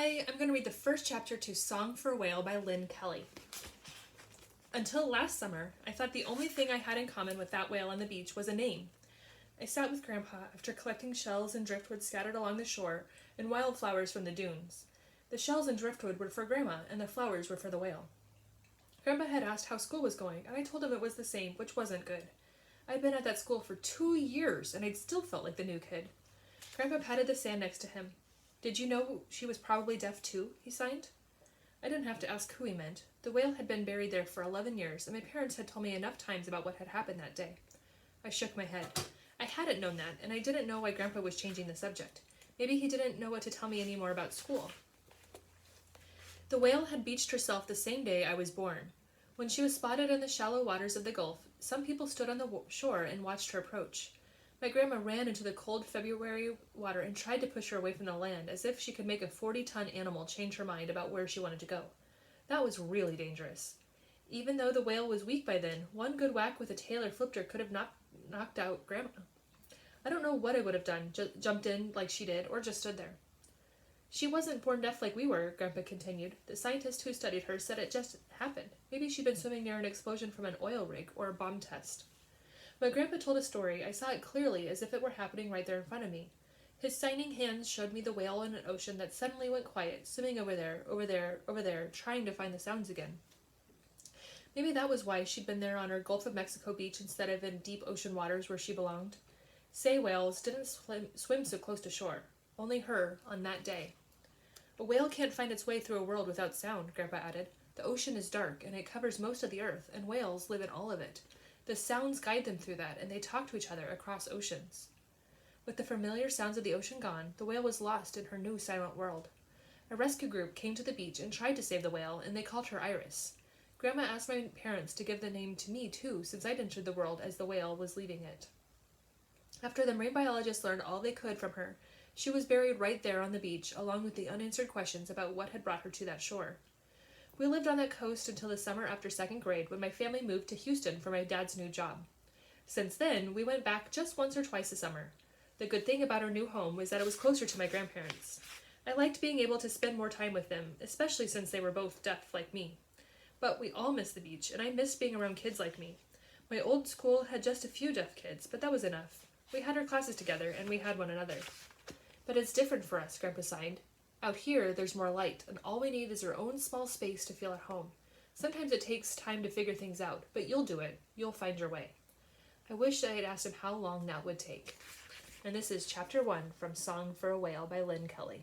Hi, I'm going to read the first chapter to Song for a Whale by Lynn Kelly. Until last summer, I thought the only thing I had in common with that whale on the beach was a name. I sat with Grandpa after collecting shells and driftwood scattered along the shore and wildflowers from the dunes. The shells and driftwood were for Grandma, and the flowers were for the whale. Grandpa had asked how school was going, and I told him it was the same, which wasn't good. I'd been at that school for 2 years, and I'd still felt like the new kid. Grandpa patted the sand next to him. "Did you know she was probably deaf too?" he signed. I didn't have to ask who he meant. The whale had been buried there for 11 years, and my parents had told me enough times about what had happened that day. I shook my head. I hadn't known that, and I didn't know why Grandpa was changing the subject. Maybe he didn't know what to tell me anymore about school. The whale had beached herself the same day I was born. When she was spotted in the shallow waters of the Gulf, some people stood on the shore and watched her approach. My grandma ran into the cold February water and tried to push her away from the land, as if she could make a 40-ton animal change her mind about where she wanted to go. That was really dangerous. Even though the whale was weak by then, one good whack with a tail or flipped her could have knocked out Grandma. I don't know what I would have done, jumped in like she did, or just stood there. "She wasn't born deaf like we were," Grandpa continued. "The scientist who studied her said it just happened. Maybe she'd been swimming near an explosion from an oil rig or a bomb test." When Grandpa told a story, I saw it clearly, as if it were happening right there in front of me. His signing hands showed me the whale in an ocean that suddenly went quiet, swimming over there, trying to find the sounds again. Maybe that was why she'd been there on her Gulf of Mexico beach instead of in deep ocean waters where she belonged. Sei whales didn't swim so close to shore. Only her, on that day. "A whale can't find its way through a world without sound," Grandpa added. "The ocean is dark, and it covers most of the earth, and whales live in all of it. The sounds guide them through that, and they talk to each other across oceans." With the familiar sounds of the ocean gone, the whale was lost in her new silent world. A rescue group came to the beach and tried to save the whale, and they called her Iris. Grandma asked my parents to give the name to me too, since I'd entered the world as the whale was leaving it. After the marine biologists learned all they could from her, she was buried right there on the beach, along with the unanswered questions about what had brought her to that shore. We lived on that coast until the summer after 2nd grade, when my family moved to Houston for my dad's new job. Since then, we went back just once or twice a summer. The good thing about our new home was that it was closer to my grandparents. I liked being able to spend more time with them, especially since they were both deaf like me. But we all missed the beach, and I missed being around kids like me. My old school had just a few deaf kids, but that was enough. We had our classes together, and we had one another. "But it's different for us," Grandpa sighed. "Out here, there's more light, and all we need is our own small space to feel at home. Sometimes it takes time to figure things out, but you'll do it. You'll find your way." I wish I had asked him how long that would take. And this is Chapter 1 from Song for a Whale by Lynn Kelly.